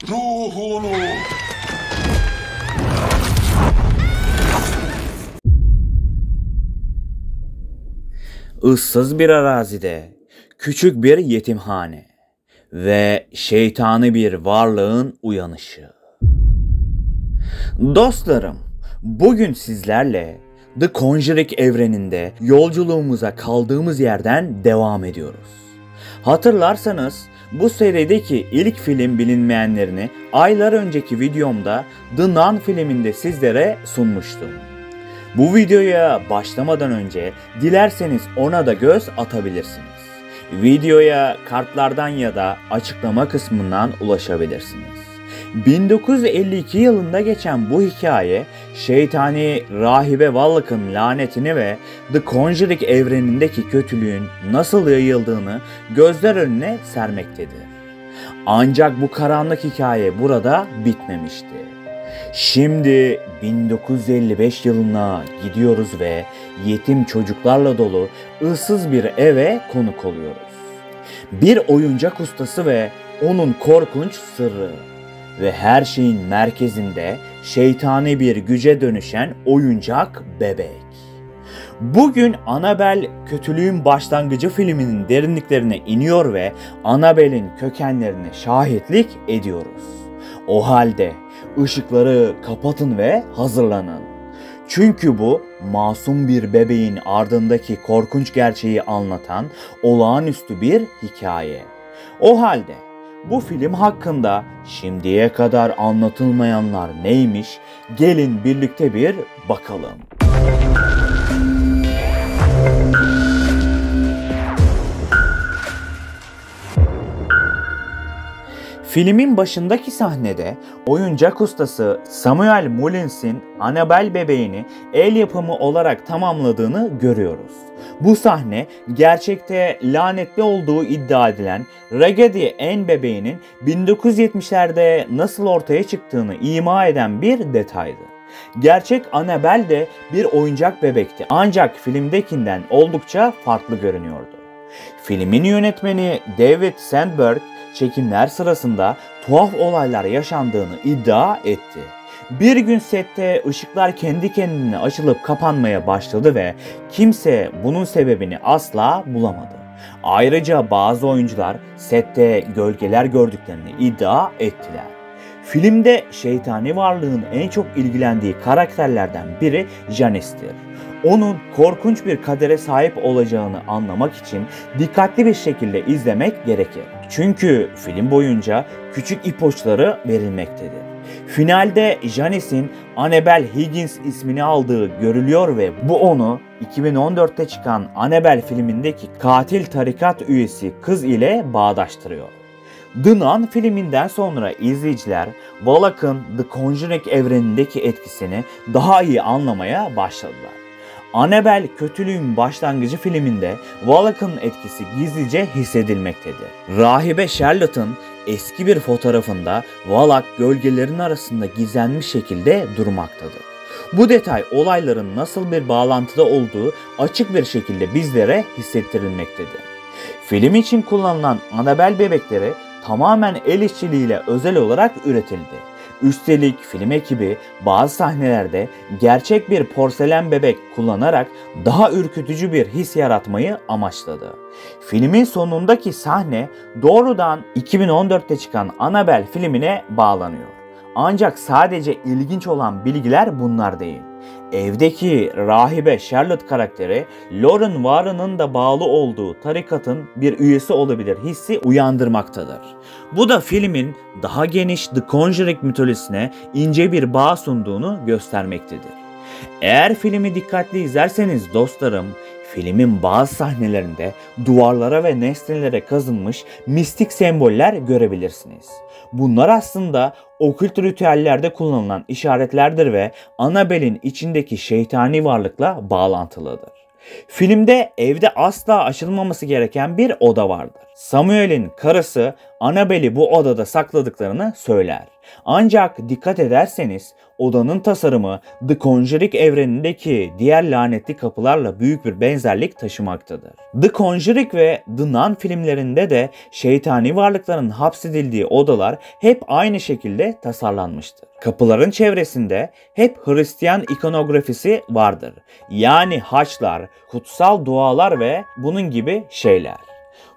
ruhunu. Issız bir arazide küçük bir yetimhane ve şeytani bir varlığın uyanışı. Dostlarım, bugün sizlerle The Conjuring evreninde yolculuğumuza kaldığımız yerden devam ediyoruz. Hatırlarsanız bu serideki ilk film bilinmeyenlerini aylar önceki videomda The Nun filminde sizlere sunmuştum. Bu videoya başlamadan önce dilerseniz ona da göz atabilirsiniz. Videoya kartlardan ya da açıklama kısmından ulaşabilirsiniz. 1952 yılında geçen bu hikaye şeytani rahibe Wallach'ın lanetini ve The Conjuring evrenindeki kötülüğün nasıl yayıldığını gözler önüne sermektedir. Ancak bu karanlık hikaye burada bitmemişti. Şimdi 1955 yılına gidiyoruz ve yetim çocuklarla dolu ıssız bir eve konuk oluyoruz. Bir oyuncak ustası ve onun korkunç sırrı ve her şeyin merkezinde şeytani bir güce dönüşen oyuncak bebek. Bugün Annabelle Kötülüğün Başlangıcı filminin derinliklerine iniyor ve Annabelle'in kökenlerine şahitlik ediyoruz. O halde ışıkları kapatın ve hazırlanın. Çünkü bu masum bir bebeğin ardındaki korkunç gerçeği anlatan olağanüstü bir hikaye. O halde bu film hakkında şimdiye kadar anlatılmayanlar neymiş? Gelin birlikte bir bakalım. Filmin başındaki sahnede oyuncak ustası Samuel Mullins'in Annabelle bebeğini el yapımı olarak tamamladığını görüyoruz. Bu sahne gerçekte lanetli olduğu iddia edilen Raggedy Ann bebeğinin 1970'lerde nasıl ortaya çıktığını ima eden bir detaydı. Gerçek Annabelle de bir oyuncak bebekti ancak filmdekinden oldukça farklı görünüyordu. Filmin yönetmeni David Sandberg çekimler sırasında tuhaf olaylar yaşandığını iddia etti. Bir gün sette ışıklar kendi kendine açılıp kapanmaya başladı ve kimse bunun sebebini asla bulamadı. Ayrıca bazı oyuncular sette gölgeler gördüklerini iddia ettiler. Filmde şeytani varlığın en çok ilgilendiği karakterlerden biri Janice'tir. Onun korkunç bir kadere sahip olacağını anlamak için dikkatli bir şekilde izlemek gerekir. Çünkü film boyunca küçük ipuçları verilmektedir. Finalde Janice'in Annabelle Higgins ismini aldığı görülüyor ve bu onu 2014'te çıkan Annabelle filmindeki katil tarikat üyesi kız ile bağdaştırıyor. The Nun filminden sonra izleyiciler Wallach'ın The Conjuring evrenindeki etkisini daha iyi anlamaya başladılar. Annabelle Kötülüğün Başlangıcı filminde Wallach'ın etkisi gizlice hissedilmektedir. Rahibe Charlotte'ın eski bir fotoğrafında Wallach gölgelerin arasında gizlenmiş şekilde durmaktadır. Bu detay olayların nasıl bir bağlantıda olduğu açık bir şekilde bizlere hissettirilmektedir. Film için kullanılan Annabelle bebekleri tamamen el işçiliğiyle özel olarak üretildi. Üstelik film ekibi bazı sahnelerde gerçek bir porselen bebek kullanarak daha ürkütücü bir his yaratmayı amaçladı. Filmin sonundaki sahne doğrudan 2014'te çıkan Annabelle filmine bağlanıyor. Ancak sadece ilginç olan bilgiler bunlar değil. Evdeki rahibe Charlotte karakteri Lauren Warren'ın da bağlı olduğu tarikatın bir üyesi olabilir hissi uyandırmaktadır. Bu da filmin daha geniş The Conjuring mitolojisine ince bir bağ sunduğunu göstermektedir. Eğer filmi dikkatli izlerseniz dostlarım, filmin bazı sahnelerinde duvarlara ve nesnelere kazınmış mistik semboller görebilirsiniz. Bunlar aslında okült ritüellerde kullanılan işaretlerdir ve Annabelle'in içindeki şeytani varlıkla bağlantılıdır. Filmde evde asla açılmaması gereken bir oda vardır. Samuel'in karısı Annabelle'i bu odada sakladıklarını söyler. Ancak dikkat ederseniz odanın tasarımı The Conjuring evrenindeki diğer lanetli kapılarla büyük bir benzerlik taşımaktadır. The Conjuring ve The Nun filmlerinde de şeytani varlıkların hapsedildiği odalar hep aynı şekilde tasarlanmıştır. Kapıların çevresinde hep Hristiyan ikonografisi vardır. Yani haçlar, kutsal dualar ve bunun gibi şeyler.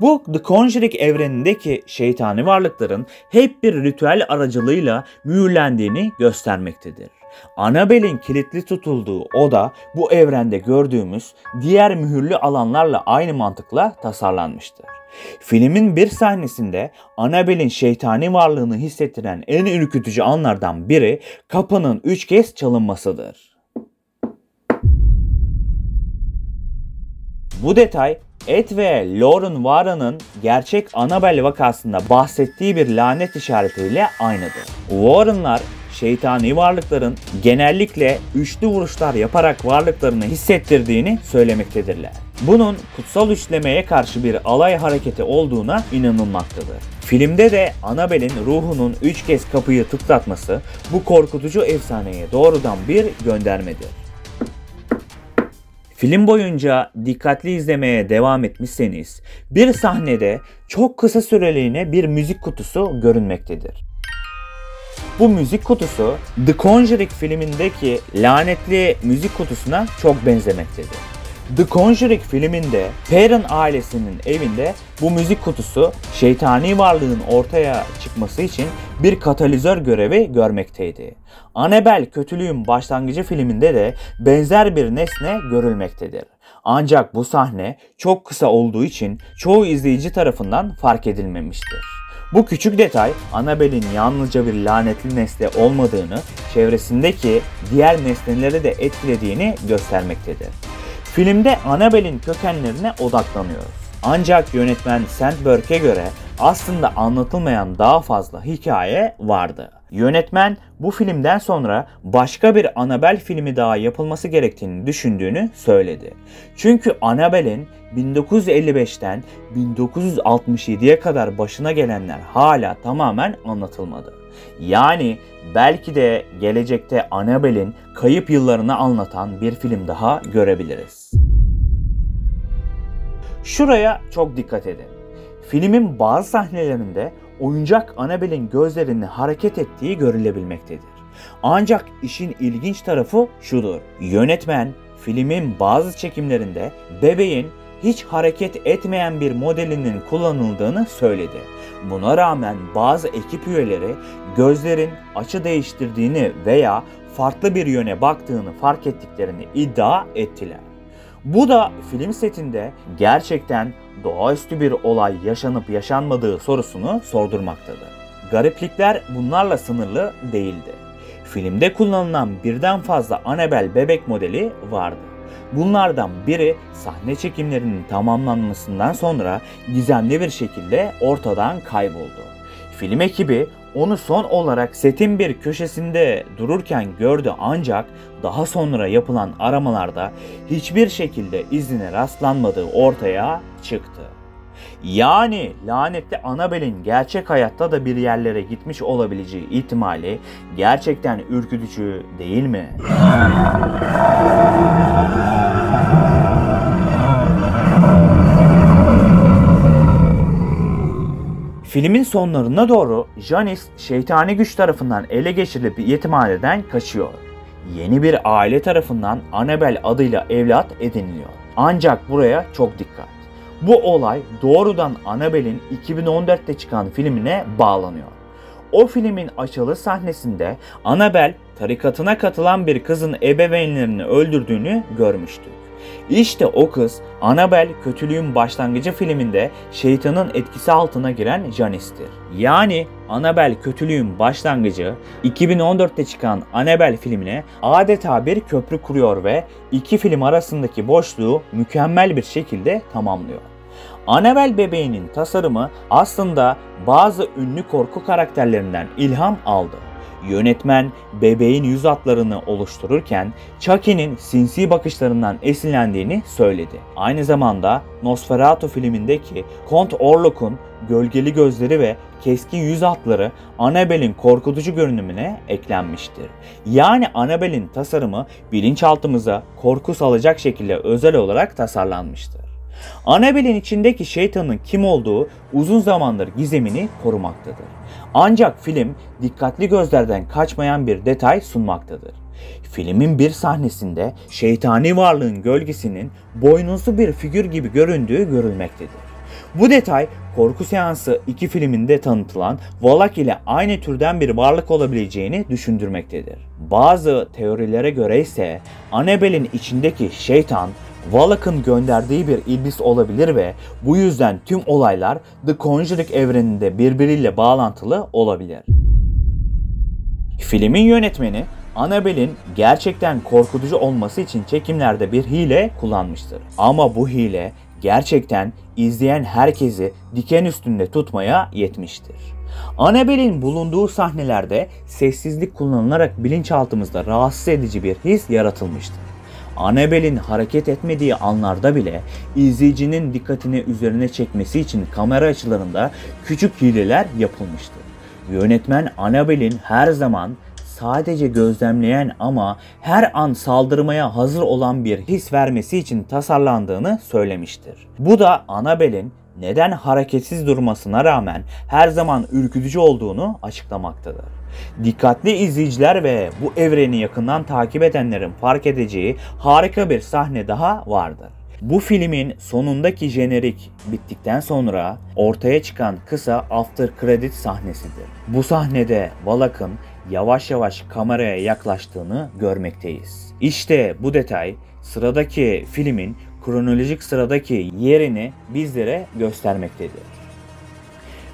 Bu The Conjuring evrenindeki şeytani varlıkların hep bir ritüel aracılığıyla mühürlendiğini göstermektedir. Annabelle'in kilitli tutulduğu oda bu evrende gördüğümüz diğer mühürlü alanlarla aynı mantıkla tasarlanmıştır. Filmin bir sahnesinde Annabelle'in şeytani varlığını hissettiren en ürkütücü anlardan biri kapının 3 kez çalınmasıdır. Bu detay Ed ve Lauren Warren'ın gerçek Annabelle vakasında bahsettiği bir lanet işaretiyle aynıdır. Warren'lar şeytani varlıkların genellikle üçlü vuruşlar yaparak varlıklarını hissettirdiğini söylemektedirler. Bunun kutsal üçlemeye karşı bir alay hareketi olduğuna inanılmaktadır. Filmde de Annabelle'in ruhunun 3 kez kapıyı tıklatması bu korkutucu efsaneye doğrudan bir göndermedir. Film boyunca dikkatli izlemeye devam etmişseniz bir sahnede çok kısa süreliğine bir müzik kutusu görünmektedir. Bu müzik kutusu The Conjuring filmindeki lanetli müzik kutusuna çok benzemektedir. The Conjuring filminde Perron ailesinin evinde bu müzik kutusu şeytani varlığın ortaya çıkması için bir katalizör görevi görmekteydi. Annabelle Kötülüğün Başlangıcı filminde de benzer bir nesne görülmektedir. Ancak bu sahne çok kısa olduğu için çoğu izleyici tarafından fark edilmemiştir. Bu küçük detay Annabelle'in yalnızca bir lanetli nesne olmadığını, çevresindeki diğer nesneleri de etkilediğini göstermektedir. Filmde Annabelle'in kökenlerine odaklanıyoruz. Ancak yönetmen Sandberg'e göre aslında anlatılmayan daha fazla hikaye vardı. Yönetmen bu filmden sonra başka bir Annabelle filmi daha yapılması gerektiğini düşündüğünü söyledi. Çünkü Annabelle'in 1955'ten 1967'ye kadar başına gelenler hala tamamen anlatılmadı. Yani belki de gelecekte Annabelle'in kayıp yıllarını anlatan bir film daha görebiliriz. Şuraya çok dikkat edin. Filmin bazı sahnelerinde oyuncak Annabelle'in gözlerinin hareket ettiği görülebilmektedir. Ancak işin ilginç tarafı şudur. Yönetmen filmin bazı çekimlerinde bebeğin hiç hareket etmeyen bir modelinin kullanıldığını söyledi. Buna rağmen bazı ekip üyeleri gözlerin açı değiştirdiğini veya farklı bir yöne baktığını fark ettiklerini iddia ettiler. Bu da film setinde gerçekten doğaüstü bir olay yaşanıp yaşanmadığı sorusunu sordurmaktadır. Gariplikler bunlarla sınırlı değildi. Filmde kullanılan birden fazla Annabelle bebek modeli vardı. Bunlardan biri sahne çekimlerinin tamamlanmasından sonra gizemli bir şekilde ortadan kayboldu. Film ekibi onu son olarak setin bir köşesinde dururken gördü ancak daha sonra yapılan aramalarda hiçbir şekilde izine rastlanmadığı ortaya çıktı. Yani lanetli Annabelle'in gerçek hayatta da bir yerlere gitmiş olabileceği ihtimali gerçekten ürkütücü değil mi? Filmin sonlarına doğru Janice şeytani güç tarafından ele geçirilip yetimhaneden kaçıyor. Yeni bir aile tarafından Annabelle adıyla evlat ediniliyor. Ancak buraya çok dikkat. Bu olay doğrudan Annabelle'in 2014'te çıkan filmine bağlanıyor. O filmin açılış sahnesinde Annabelle tarikatına katılan bir kızın ebeveynlerini öldürdüğünü görmüştük. İşte o kız Annabelle Kötülüğün Başlangıcı filminde şeytanın etkisi altına giren Janice'tir. Yani Annabelle Kötülüğün Başlangıcı 2014'te çıkan Annabelle filmine adeta bir köprü kuruyor ve iki film arasındaki boşluğu mükemmel bir şekilde tamamlıyor. Annabelle bebeğinin tasarımı aslında bazı ünlü korku karakterlerinden ilham aldı. Yönetmen bebeğin yüz hatlarını oluştururken Chucky'nin sinsi bakışlarından esinlendiğini söyledi. Aynı zamanda Nosferatu filmindeki Kont Orlok'un gölgeli gözleri ve keskin yüz hatları Annabelle'in korkutucu görünümüne eklenmiştir. Yani Annabelle'in tasarımı bilinçaltımıza korku salacak şekilde özel olarak tasarlanmıştır. Annabelle'in içindeki şeytanın kim olduğu uzun zamandır gizemini korumaktadır. Ancak film dikkatli gözlerden kaçmayan bir detay sunmaktadır. Filmin bir sahnesinde şeytani varlığın gölgesinin boynuzlu bir figür gibi göründüğü görülmektedir. Bu detay Korku Seansı 2 filminde tanıtılan Valak ile aynı türden bir varlık olabileceğini düşündürmektedir. Bazı teorilere göre ise Annabelle'in içindeki şeytan Valak'ın gönderdiği bir iblis olabilir ve bu yüzden tüm olaylar The Conjuring evreninde birbiriyle bağlantılı olabilir. Filmin yönetmeni Annabelle'in gerçekten korkutucu olması için çekimlerde bir hile kullanmıştır. Ama bu hile gerçekten izleyen herkesi diken üstünde tutmaya yetmiştir. Annabelle'in bulunduğu sahnelerde sessizlik kullanılarak bilinçaltımızda rahatsız edici bir his yaratılmıştır. Annabelle'in hareket etmediği anlarda bile izleyicinin dikkatini üzerine çekmesi için kamera açılarında küçük hileler yapılmıştır. Yönetmen Annabelle'in her zaman sadece gözlemleyen ama her an saldırmaya hazır olan bir his vermesi için tasarlandığını söylemiştir. Bu da Annabelle'in neden hareketsiz durmasına rağmen her zaman ürkütücü olduğunu açıklamaktadır. Dikkatli izleyiciler ve bu evreni yakından takip edenlerin fark edeceği harika bir sahne daha vardır. Bu filmin sonundaki jenerik bittikten sonra ortaya çıkan kısa after credit sahnesidir. Bu sahnede Valak'ın yavaş yavaş kameraya yaklaştığını görmekteyiz. İşte bu detay sıradaki filmin kronolojik sıradaki yerini bizlere göstermektedir.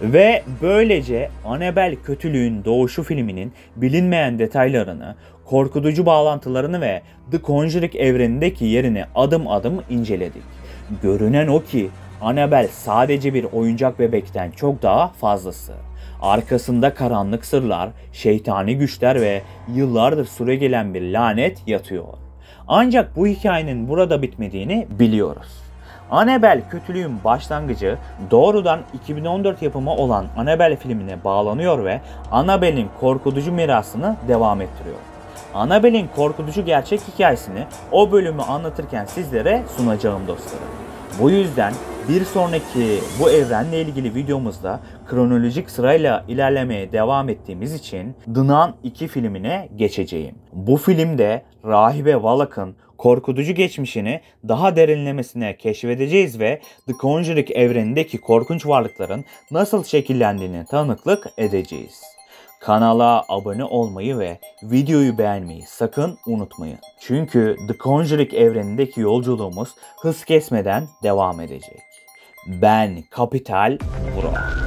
Ve böylece Annabelle Kötülüğün Doğuşu filminin bilinmeyen detaylarını, korkutucu bağlantılarını ve The Conjuring evrenindeki yerini adım adım inceledik. Görünen o ki Annabelle sadece bir oyuncak bebekten çok daha fazlası. Arkasında karanlık sırlar, şeytani güçler ve yıllardır süregelen bir lanet yatıyor. Ancak bu hikayenin burada bitmediğini biliyoruz. Annabelle Kötülüğün başlangıcı doğrudan 2014 yapımı olan Annabelle filmine bağlanıyor ve Annabelle'in korkutucu mirasını devam ettiriyor. Annabelle'in korkutucu gerçek hikayesini o bölümü anlatırken sizlere sunacağım dostlarım. Bu yüzden bir sonraki bu evrenle ilgili videomuzda kronolojik sırayla ilerlemeye devam ettiğimiz için The Nun 2 filmine geçeceğim. Bu filmde rahibe Valak'ın korkutucu geçmişini daha derinlemesine keşfedeceğiz ve The Conjuring evrenindeki korkunç varlıkların nasıl şekillendiğini tanıklık edeceğiz. Kanala abone olmayı ve videoyu beğenmeyi sakın unutmayın. Çünkü The Conjuring evrenindeki yolculuğumuz hız kesmeden devam edecek. Ben Kapital Burak.